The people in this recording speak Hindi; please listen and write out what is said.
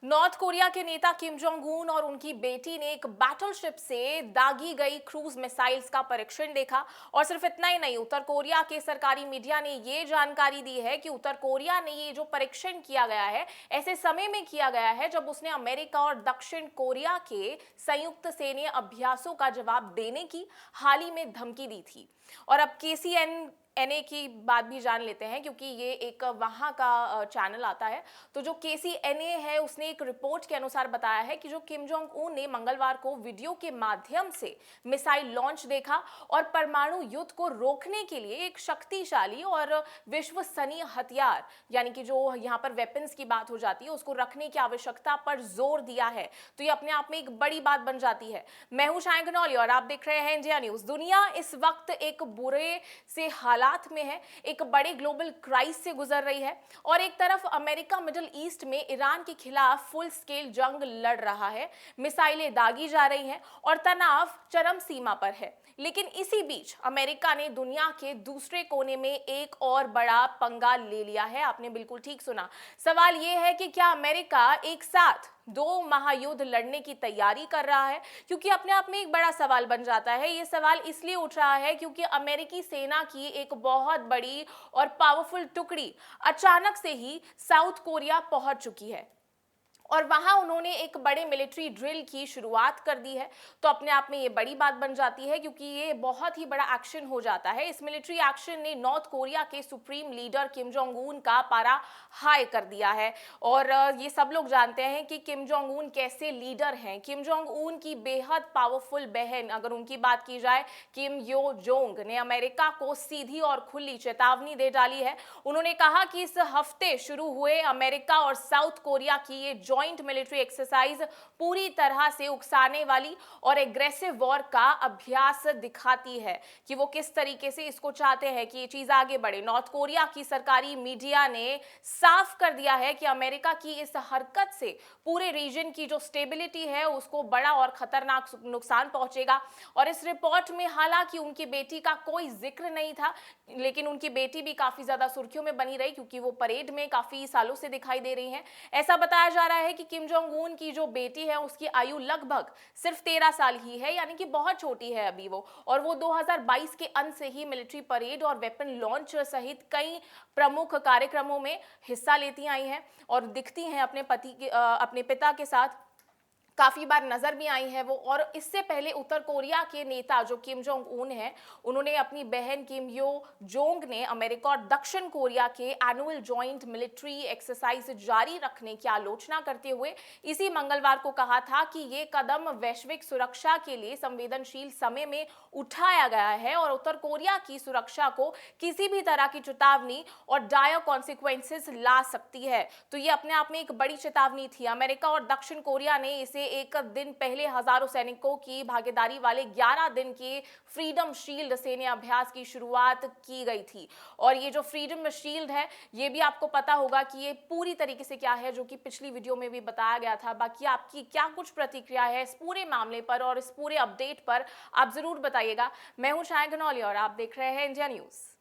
नॉर्थ कोरिया के नेता किम जोंग उन और उनकी बेटी ने एक बैटलशिप से दागी गई क्रूज मिसाइल्स का परीक्षण देखा। और सिर्फ इतना ही नहीं, उत्तर कोरिया के सरकारी मीडिया ने ये जानकारी दी है कि उत्तर कोरिया ने ये जो परीक्षण किया गया है ऐसे समय में किया गया है जब उसने अमेरिका और दक्षिण कोरिया के संयुक्त सैन्य अभ्यासों का जवाब देने की हाल ही में धमकी दी थी। और अब KCNA की बात भी जान लेते हैं, क्योंकि ये एक वहां का चैनल आता है। तो जो KCNA है उसने एक रिपोर्ट के अनुसार बताया है कि जो किम जोंग उन ने मंगलवार को वीडियो के माध्यम से मिसाइल लॉन्च देखा और परमाणु युद्ध को रोकने के लिए एक शक्तिशाली और विश्वसनीय हथियार, यानी कि जो यहाँ पर वेपन्स की बात हो जाती है, उसको रखने की आवश्यकता पर जोर दिया है। तो ये अपने आप में एक बड़ी बात बन जाती है। मैं हूं शायन घनौली और आप देख रहे हैं इंडिया न्यूज। दुनिया इस वक्त एक बुरे से हालात में है, एक बड़े ग्लोबल क्राइसिस से गुजर रही है और एक तरफ अमेरिका मिडिल ईस्ट में ईरान के खिलाफ फुल स्केल जंग लड़ रहा है, मिसाइलें दागी जा रही हैं और तनाव चरम सीमा पर है। लेकिन इसी बीच अमेरिका ने दुनिया के दूसरे कोने में एक और बड़ा पंगा ले लिया है। आपने बिल्कुल ठीक सुना। सवाल यह है कि क्या अमेरिका एक साथ दो महायुद्ध लड़ने की तैयारी कर रहा है? क्योंकि अपने आप में एक बड़ा सवाल बन जाता है। ये सवाल इसलिए उठ रहा है क्योंकि अमेरिकी सेना की एक बहुत बड़ी और पावरफुल टुकड़ी अचानक से ही साउथ कोरिया पहुंच चुकी है और वहां उन्होंने एक बड़े मिलिट्री ड्रिल की शुरुआत कर दी है। तो अपने आप में ये बड़ी बात बन जाती है क्योंकि ये बहुत ही बड़ा एक्शन हो जाता है। इस मिलिट्री एक्शन ने नॉर्थ कोरिया के supreme leader Kim Jong Un का पारा हाई कर दिया है। और ये सब लोग जानते हैं कि किम जोंग उन कैसे लीडर हैं। किम जोंग उन की बेहद पावरफुल बहन, अगर उनकी बात की जाए, किम यो जोंग ने अमेरिका को सीधी और खुली चेतावनी दे डाली है। उन्होंने कहा कि इस हफ्ते शुरू हुए अमेरिका और साउथ कोरिया की ये जॉइंट मिलिट्री एक्सरसाइज पूरी तरह से उकसाने वाली और एग्रेसिव वॉर का अभ्यास दिखाती है कि वो किस तरीके से इसको चाहते हैं कि ये चीज आगे बढ़े। नॉर्थ कोरिया की सरकारी मीडिया ने साफ कर दिया है कि अमेरिका की इस हरकत से पूरे रीजन की जो स्टेबिलिटी है उसको बड़ा और खतरनाक नुकसान पहुंचेगा। और इस रिपोर्ट में हालांकि उनकी बेटी का कोई जिक्र नहीं था, लेकिन उनकी बेटी भी काफी ज्यादा सुर्खियों में बनी रही क्योंकि वो परेड में काफी सालों से दिखाई दे रही हैं। ऐसा बताया जा रहा है कि किम जोंग उन की जो बेटी है उसकी आयु लगभग सिर्फ 13 साल ही है, यानी कि बहुत छोटी है अभी वो। और वो 2022 के अंत से ही मिलिट्री परेड और वेपन लॉन्च सहित कई प्रमुख कार्यक्रमों में हिस्सा लेती आई हैं और दिखती हैं अपने पिता के साथ। काफी बार नजर भी आई है वो। और इससे पहले उत्तर कोरिया के नेता जो किम जोंग उन है, उन्होंने अपनी बहन किम यो जोंग ने अमेरिका और दक्षिण कोरिया के एनुअल जॉइंट मिलिट्री एक्सरसाइज जारी रखने की आलोचना करते हुए इसी मंगलवार को कहा था कि ये कदम वैश्विक सुरक्षा के लिए संवेदनशील समय में उठाया गया है और उत्तर कोरिया की सुरक्षा को किसी भी तरह की चेतावनी और डायर कॉन्सिक्वेंसेस ला सकती है। तो ये अपने आप में एक बड़ी चेतावनी थी। अमेरिका और दक्षिण कोरिया ने इसे एक दिन पहले हजारों सैनिकों की भागीदारी वाले 11 दिन के फ्रीडम शील्ड सैन्य अभ्यास की शुरुआत की गई थी। और ये जो फ्रीडम शील्ड है, ये भी आपको पता होगा कि ये पूरी तरीके से क्या है, जो कि पिछली वीडियो में भी बताया गया था। बाकी आपकी क्या कुछ प्रतिक्रिया है इस पूरे मामले पर और इस पूरे अपडेट पर, आप जरूर बताइएगा। मैं हूं शायन घनौली और आप देख रहे हैं इंडिया न्यूज।